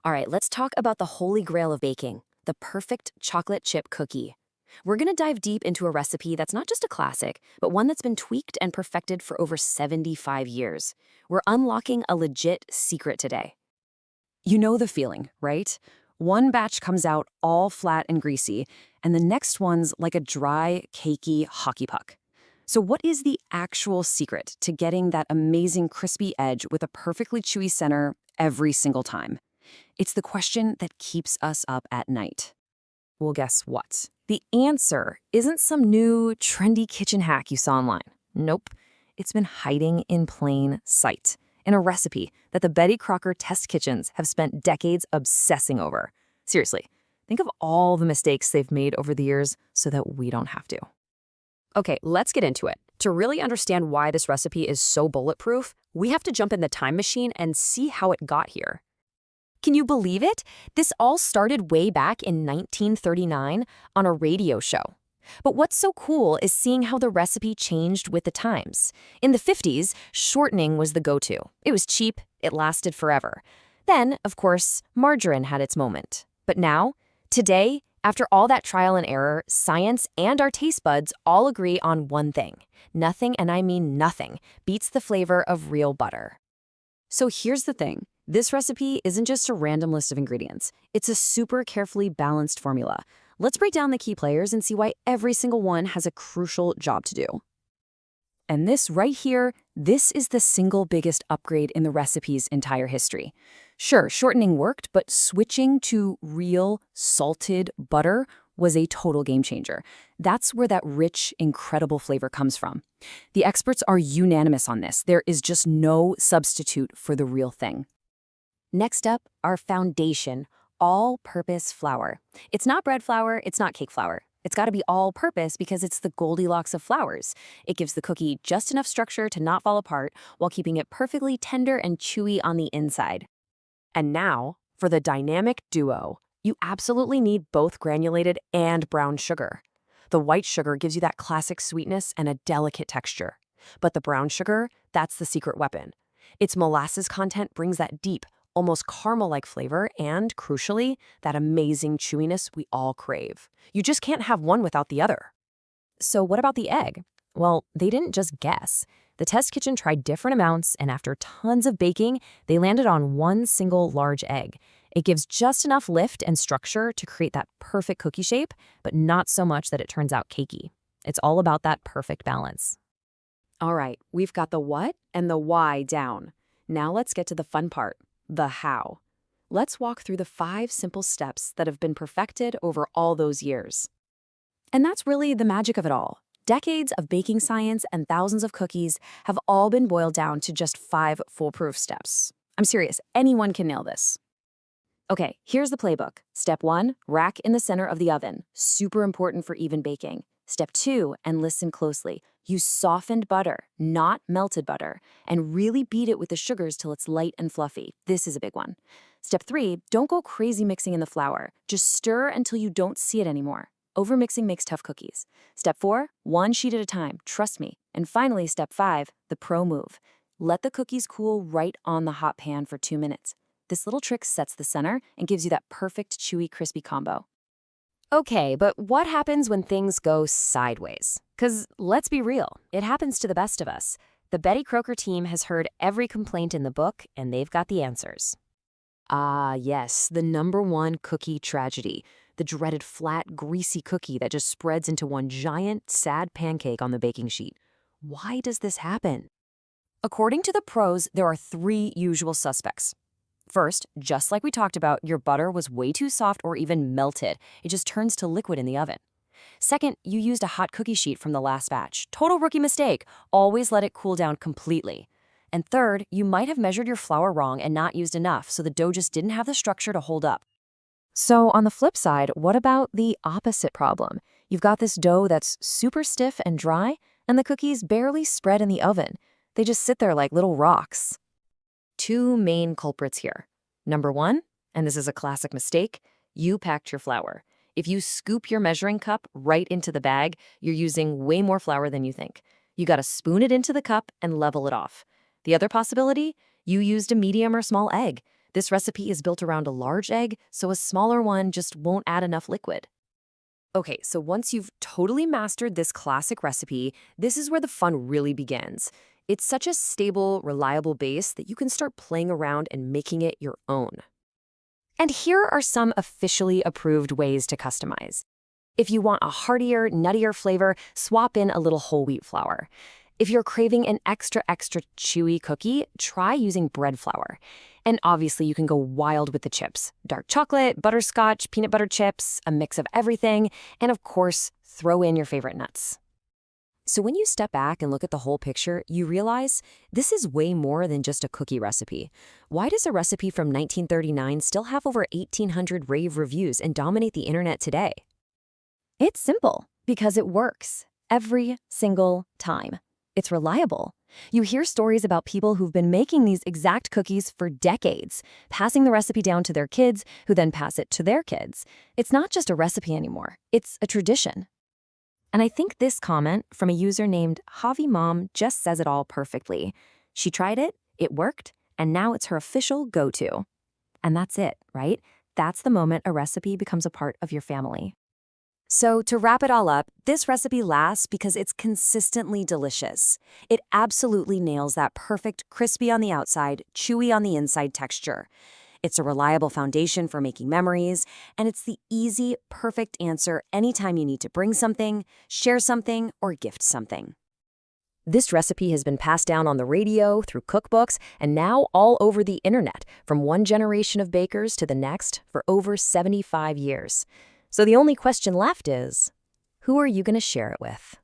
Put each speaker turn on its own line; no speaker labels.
All right, let's talk about the holy grail of baking, the perfect chocolate chip cookie. We're going to dive deep into a recipe that's not just a classic, but one that's been tweaked and perfected for over 75 years. We're unlocking a legit secret today. You know the feeling, right? One batch comes out all flat and greasy, and the next one's like a dry, cakey hockey puck. So what is the actual secret to getting that amazing crispy edge with a perfectly chewy center every single time? It's the question that keeps us up at night. Well, guess what? The answer isn't some new, trendy kitchen hack you saw online. Nope. It's been hiding in plain sight in a recipe that the Betty Crocker test kitchens have spent decades obsessing over. Seriously, think of all the mistakes they've made over the years so that we don't have to. Okay, let's get into it. To really understand why this recipe is so bulletproof, we have to jump in the time machine and see how it got here. Can you believe it? This all started way back in 1939 on a radio show. But what's so cool is seeing how the recipe changed with the times. In the 50s, shortening was the go-to. It was cheap, it lasted forever. Then, of course, margarine had its moment. But now, today, after all that trial and error, science and our taste buds all agree on one thing. Nothing, and I mean nothing, beats the flavor of real butter. So here's the thing. This recipe isn't just a random list of ingredients. It's a super carefully balanced formula. Let's break down the key players and see why every single one has a crucial job to do. And this right here, this is the single biggest upgrade in the recipe's entire history. Sure, shortening worked, but switching to real salted butter was a total game changer. That's where that rich, incredible flavor comes from. The experts are unanimous on this. There is just no substitute for the real thing. Next up, our foundation, all-purpose flour. It's not bread flour, it's not cake flour. It's got to be all-purpose because it's the Goldilocks of flours. It gives the cookie just enough structure to not fall apart while keeping it perfectly tender and chewy on the inside. And now, for the dynamic duo, you absolutely need both granulated and brown sugar. The white sugar gives you that classic sweetness and a delicate texture. But the brown sugar, that's the secret weapon. Its molasses content brings that deep, almost caramel-like flavor and, crucially, that amazing chewiness we all crave. You just can't have one without the other. So what about the egg? Well, they didn't just guess. The test kitchen tried different amounts, and after tons of baking, they landed on one single large egg. It gives just enough lift and structure to create that perfect cookie shape, but not so much that it turns out cakey. It's all about that perfect balance. All right, we've got the what and the why down. Now let's get to the fun part. The how. Let's walk through the 5 simple steps that have been perfected over all those years. And that's really the magic of it all. Decades of baking science and thousands of cookies have all been boiled down to just 5 foolproof steps. I'm serious, anyone can nail this. Okay, here's the playbook. Step 1, rack in the center of the oven. Super important for even baking. Step 2, and listen closely. Use softened butter, not melted butter, and really beat it with the sugars till it's light and fluffy. This is a big one. Step 3, don't go crazy mixing in the flour. Just stir until you don't see it anymore. Overmixing makes tough cookies. Step 4, one sheet at a time, trust me. And finally, step 5, the pro move. Let the cookies cool right on the hot pan for 2 minutes. This little trick sets the center and gives you that perfect chewy, crispy combo. Okay, but what happens when things go sideways? Because let's be real, it happens to the best of us. The Betty Crocker team has heard every complaint in the book, and they've got the answers. Ah, yes, the #1 cookie tragedy. The dreaded flat, greasy cookie that just spreads into one giant, sad pancake on the baking sheet. Why does this happen? According to the pros, there are 3 usual suspects. First, just like we talked about, your butter was way too soft or even melted. It just turns to liquid in the oven. Second, you used a hot cookie sheet from the last batch. Total rookie mistake. Always let it cool down completely. And third, you might have measured your flour wrong and not used enough, so the dough just didn't have the structure to hold up. So on the flip side, what about the opposite problem? You've got this dough that's super stiff and dry, and the cookies barely spread in the oven. They just sit there like little rocks. 2 main culprits here. #1, and this is a classic mistake, you packed your flour. If you scoop your measuring cup right into the bag, you're using way more flour than you think. You gotta spoon it into the cup and level it off. The other possibility, you used a medium or small egg. This recipe is built around a large egg, so a smaller one just won't add enough liquid. Okay, so once you've totally mastered this classic recipe, this is where the fun really begins. It's such a stable, reliable base that you can start playing around and making it your own. And here are some officially approved ways to customize. If you want a heartier, nuttier flavor, swap in a little whole wheat flour. If you're craving an extra chewy cookie, try using bread flour. And obviously, you can go wild with the chips. Dark chocolate, butterscotch, peanut butter chips, a mix of everything, and of course, throw in your favorite nuts. So when you step back and look at the whole picture, you realize this is way more than just a cookie recipe. Why does a recipe from 1939 still have over 1,800 rave reviews and dominate the internet today? It's simple, because it works every single time. It's reliable. You hear stories about people who've been making these exact cookies for decades, passing the recipe down to their kids, who then pass it to their kids. It's not just a recipe anymore. It's a tradition. And I think this comment from a user named Javi Mom just says it all perfectly. She tried it worked, and now it's her official go-to. And that's it, right? That's the moment a recipe becomes a part of your family. So to wrap it all up, this recipe lasts because it's consistently delicious. It absolutely nails that perfect crispy on the outside, chewy on the inside texture. It's a reliable foundation for making memories, and it's the easy, perfect answer anytime you need to bring something, share something, or gift something. This recipe has been passed down on the radio, through cookbooks, and now all over the internet, from one generation of bakers to the next, for over 75 years. So the only question left is, who are you going to share it with?